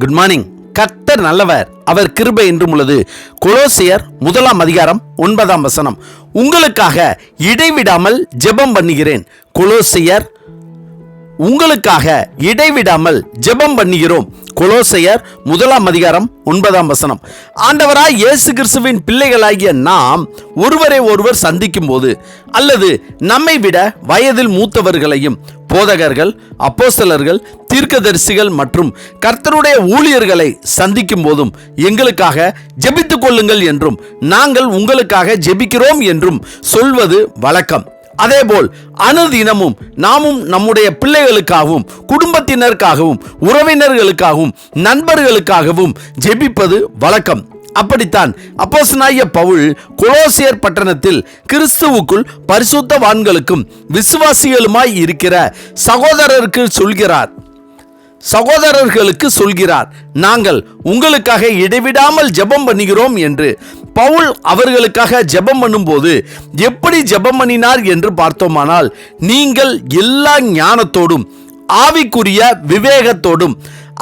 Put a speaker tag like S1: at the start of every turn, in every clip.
S1: Good morning. கர்த்தர் நல்லவர், அவர் கிருபை என்றும் உள்ளது. கொலோசியர் 1:9 உங்களுக்காக இடைவிடாமல் ஜெபம் பண்ணுகிறேன். கொலோசியர் உங்களுக்காக இடைவிடாமல் ஜெபம் பண்ணுகிறோம். கொலோசியர் 1:9. ஆண்டவராய் இயேசு கிறிஸ்துவின் பிள்ளைகளாகிய நாம் ஒருவரை ஒருவர் சந்திக்கும் போது, அல்லது நம்மை விட வயதில் மூத்தவர்களையும், போதகர்கள், அப்போஸ்தலர்கள், தீர்க்கதரிசிகள் மற்றும் கர்த்தருடைய ஊழியர்களை சந்திக்கும் போதும் எங்களுக்காக ஜெபித்துக் கொள்ளுங்கள் என்றும் நாங்கள் உங்களுக்காக ஜெபிக்கிறோம் என்றும் சொல்வது வழக்கம். அதேபோல் அனுதினமும் நாமும் நம்முடைய பிள்ளைகளுக்காகவும், குடும்பத்தினருக்காகவும், உறவினர்களுக்காகவும், நண்பர்களுக்காகவும் ஜெபிப்பது வழக்கம். அப்படித்தான் அப்போஸ்தலனாகிய பவுல் கொலோசியர் பட்டணத்தில் கிறிஸ்துவுக்குள் பரிசுத்தவான்களுக்கும் விசுவாசிகளுமாய் இருக்கிற சகோதரர்களுக்கு சொல்கிறார், நாங்கள் உங்களுக்காக இடைவிடாமல் ஜெபம் பண்ணுகிறோம் என்று. பவுல் அவர்களுக்காக ஜெபம் பண்ணும்போது எப்படி ஜெபம் பண்ணினார் என்று பார்த்தோமானால், நீங்கள் எல்லா ஞானத்தோடும் ஆவிக்குரிய விவேகத்தோடும்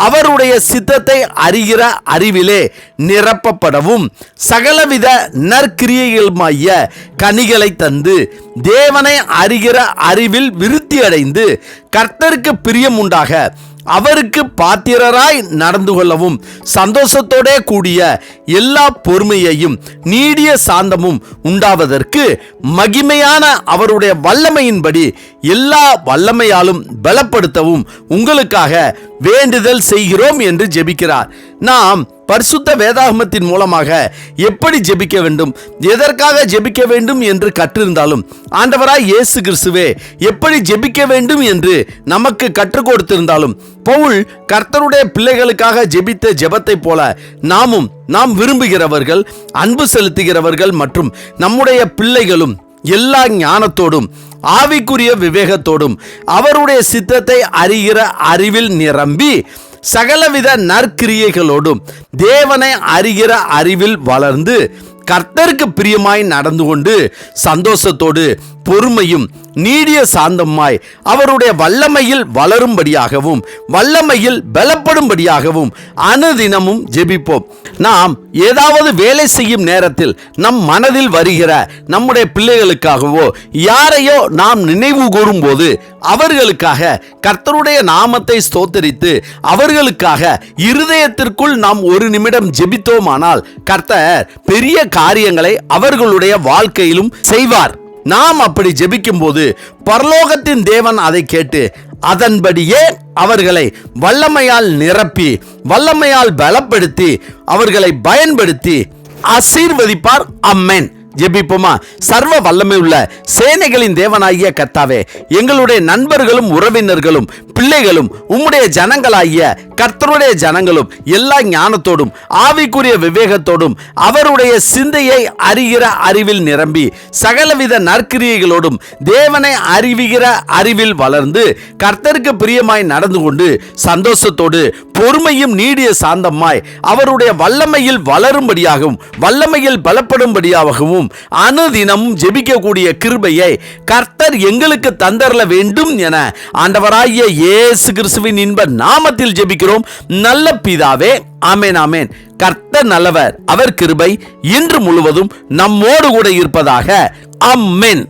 S1: அவருடைய சித்தத்தை அறிகிற அறிவிலே நிரப்பப்படவும், சகலவித நற்கிரியைகளுமாய கனிகளை தந்து தேவனை அறிகிற அறிவில் விருத்தி அடைந்து கர்த்தருக்கு பிரியம் உண்டாக அவருக்கு பாத்திரராய் நடந்து கொள்ளவும், சந்தோஷத்தோட கூடிய எல்லா பொறுமையையும் நீடிய சாந்தமும் உண்டாவதற்கு மகிமையான அவருடைய வல்லமையின்படி எல்லா வல்லமையாலும் பலப்படுத்தவும் உங்களுக்காக வேண்டுதல் செய்கிறோம் என்று ஜெபிக்கிறார். நாம் பரிசுத்த வேதாகமத்தின் மூலமாக எப்படி ஜெபிக்க வேண்டும், எதற்காக ஜெபிக்க வேண்டும் என்று கற்றிருந்தாலும், ஆண்டவராய் இயேசு கிறிஸ்துவே எப்படி ஜெபிக்க வேண்டும் என்று நமக்கு கற்றுக் கொடுத்திருந்தாலும், பவுல் கர்த்தருடைய பிள்ளைகளுக்காக ஜெபித்த ஜெபத்தை போல நாம் விரும்புகிறவர்கள், அன்பு செலுத்துகிறவர்கள் மற்றும் நம்முடைய பிள்ளைகளும் எல்லா ஞானத்தோடும் ஆவிக்குரிய விவேகத்தோடும் அவருடைய சித்தத்தை அறிகிற அறிவில் நிரம்பி சகலவித நற்கிரியைகளோடும் தேவனை அறிகிற அறிவில் வளர்ந்து கர்த்தருக்கு பிரியமாய் நடந்து கொண்டு சந்தோஷத்தோடு பொறுமையும் நீடிய சாந்தமாய் அவருடைய வல்லமையில் வளரும்படியாகவும் வல்லமையில் பலப்படும்படியாகவும் அனுதினமும் ஜெபிப்போம். நாம் ஏதாவது வேலை செய்யும் நேரத்தில் நம் மனதில் வருகிற நம்முடைய பிள்ளைகளுக்காகவோ யாரையோ நாம் நினைவு கூறும் போது அவர்களுக்காக கர்த்தருடைய நாமத்தை ஸ்தோத்தரித்து அவர்களுக்காக இருதயத்திற்குள் நாம் ஒரு நிமிடம் ஜெபித்தோமானால் கர்த்தர் பெரிய காரியங்களை அவர்களுடைய வாழ்க்கையிலும் செய்வார். நாம் அப்படி ஜெபிக்கும் போது பரலோகத்தின் தேவன் அதை கேட்டு அதன்படியே அவர்களை வல்லமையால் நிரப்பி வல்லமையால் பலப்படுத்தி அவர்களை பயன்படுத்தி ஆசீர்வதிப்பார். ஆமென். ஜெபிப்போமா? சர்வ வல்லமை உள்ள சேனைகளின் தேவனாகிய கர்த்தாவே, எங்களுடைய நண்பர்களும் உறவினர்களும் பிள்ளைகளும் உம்முடைய ஜனங்களாகிய கர்த்தருடைய ஜனங்களும் எல்லா ஞானத்தோடும் ஆவிக்குரிய விவேகத்தோடும் அவருடைய சிந்தையை அறிகிற அறிவில் நிரம்பி சகலவித நற்கிரியைகளோடும் தேவனை அறிவிக்கிற அறிவில் வளர்ந்து கர்த்தருக்கு பிரியமாய் நடந்து கொண்டு சந்தோஷத்தோடு பொறுமையும் நீடிய சாந்தமாய் அவருடைய வல்லமையில் வளரும்படியாகவும் வல்லமையில் பலப்படும்படியாகவும் அனுதினமும் ஜெபிக்கக்கூடிய கிருபையை கர்த்தர் எங்களுக்கு தந்தரல வேண்டும் என ஆண்டவராகிய இயேசு கிறிஸ்துவின் இன்ப நாமத்தில் ஜெபிக்கிறோம் நல்ல பிதாவே. ஆமென், ஆமென். கர்த்தர் நல்லவர், அவர் கிருபை இன்று முழுவதும் நம்மோடு கூட இருப்பதாக. ஆமென்.